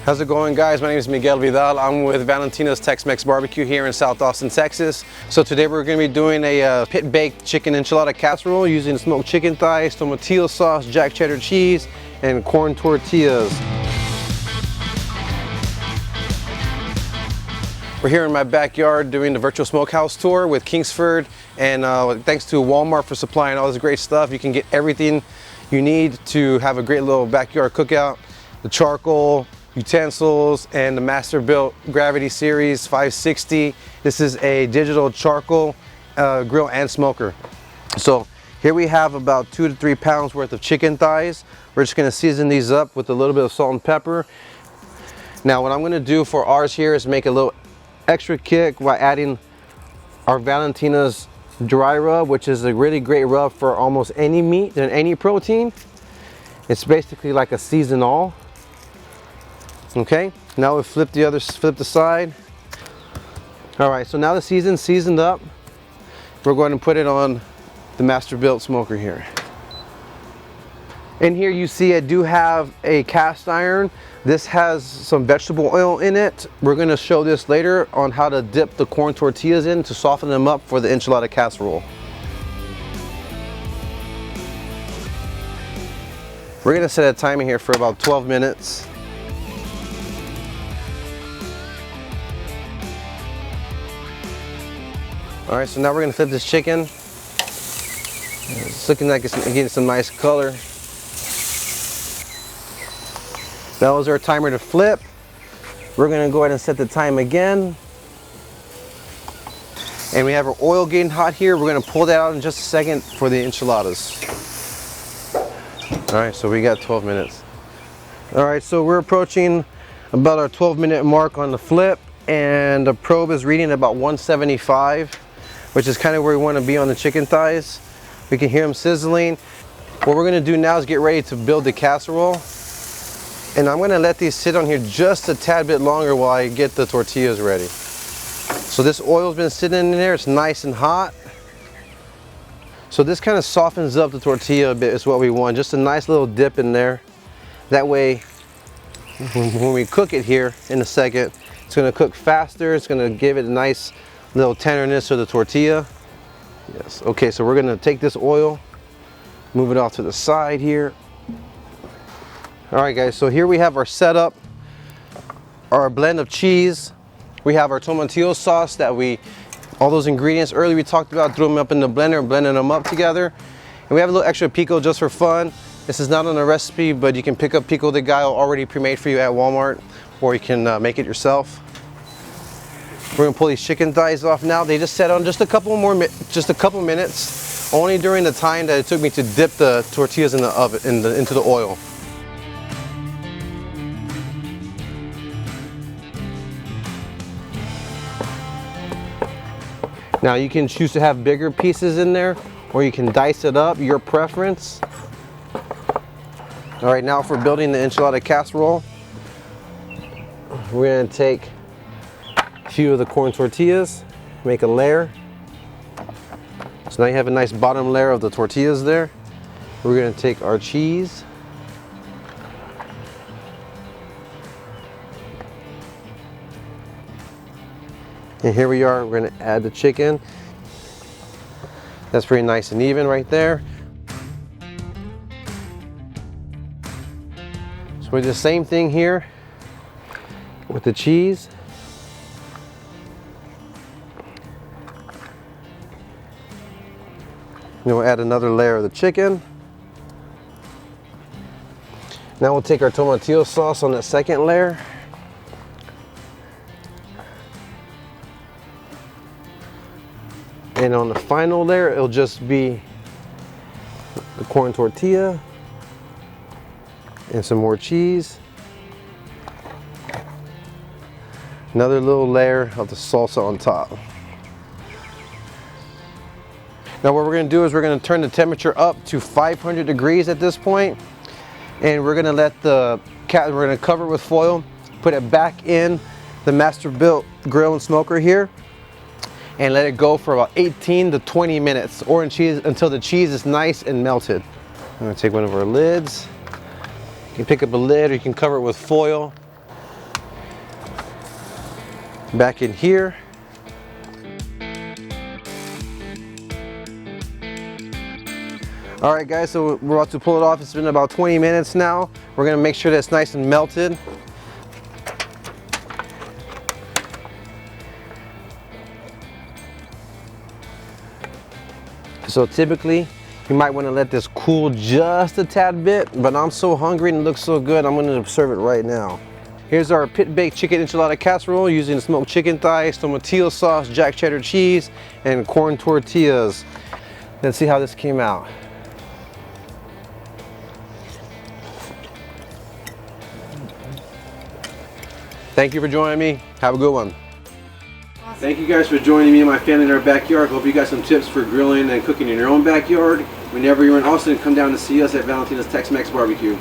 How's it going, guys? My name is Miguel Vidal. I'm with Valentina's Tex-Mex Barbecue here in South Austin, Texas. So today we're going to be doing a pit-baked chicken enchilada casserole using smoked chicken thighs, tomatillo sauce, jack cheddar cheese, and corn tortillas. We're here in my backyard doing the virtual smokehouse tour with Kingsford, and thanks to Walmart for supplying all this great stuff. You can get everything you need to have a great little backyard cookout. The charcoal, utensils, and the Masterbuilt Gravity Series 560. This is a digital charcoal grill and smoker. So here we have about 2 to 3 pounds worth of chicken thighs. We're just going to season these up with a little bit of salt and pepper. Now what I'm going to do for ours here is make a little extra kick by adding our Valentina's dry rub, which is a really great rub for almost any meat and any protein. It's basically like a season all. Okay, now we flip the side. All right, so now the seasoned up. We're going to put it on the Masterbuilt smoker here. In here you see I do have a cast iron. This has some vegetable oil in it. We're going to show this later on how to dip the corn tortillas in to soften them up for the enchilada casserole. We're going to set a timer here for about 12 minutes. All right, so now we're gonna flip this chicken. It's looking like it's getting some nice color. That was our timer to flip. We're gonna go ahead and set the time again. And we have our oil getting hot here. We're gonna pull that out in just a second for the enchiladas. All right, so we got 12 minutes. All right, so we're approaching about our 12-minute mark on the flip, and the probe is reading about 175. Which is kind of where we want to be on the chicken thighs. We can hear them sizzling. What we're going to do now is get ready to build the casserole. And I'm going to let these sit on here just a tad bit longer while I get the tortillas ready. So this oil's been sitting in there. It's nice and hot. So this kind of softens up the tortilla a bit is what we want. Just a nice little dip in there. That way, when we cook it here in a second, it's going to cook faster. It's going to give it a nice little tenderness to the tortilla. Yes, okay, so we're gonna take this oil, move it off to the side here. All right, guys, so here we have our setup, our blend of cheese. We have our tomatillo sauce that all those ingredients earlier we talked about, threw them up in the blender, blending them up together. And we have a little extra pico just for fun. This is not on a recipe, but you can pick up pico de gallo already pre-made for you at Walmart, or you can make it yourself. We're gonna pull these chicken thighs off now. They just set on just a couple minutes, only during the time that it took me to dip the tortillas in the oven, into the oil. Now you can choose to have bigger pieces in there, or you can dice it up, your preference. All right, now for building the enchilada casserole, we're gonna take few of the corn tortillas, make a layer. So now you have a nice bottom layer of the tortillas there. We're going to take our cheese, and here we are. We're going to add the chicken. That's pretty nice and even right there. So we do the same thing here with the cheese. Then we'll add another layer of the chicken. Now we'll take our tomatillo sauce on that second layer. And on the final layer, it'll just be the corn tortilla and some more cheese. Another little layer of the salsa on top. Now what we're going to do is we're going to turn the temperature up to 500 degrees at this point, and we're going to we're going to cover it with foil, put it back in the Masterbuilt grill and smoker here, and let it go for about 18 to 20 minutes, or until the cheese is nice and melted. I'm going to take one of our lids. You can pick up a lid, or you can cover it with foil. back in here. All right guys, so we're about to pull it off. It's been about 20 minutes now. We're gonna make sure that it's nice and melted. So typically, you might want to let this cool just a tad bit, but I'm so hungry and it looks so good, I'm going to serve it right now. Here's our pit-baked chicken enchilada casserole using smoked chicken thighs, tomatillo sauce, jack cheddar cheese, and corn tortillas. Let's see how this came out. Thank you for joining me. Have a good one. Thank you guys for joining me and my family in our backyard. Hope you got some tips for grilling and cooking in your own backyard. Whenever you're in Austin, come down to see us at Valentina's Tex-Mex Barbecue.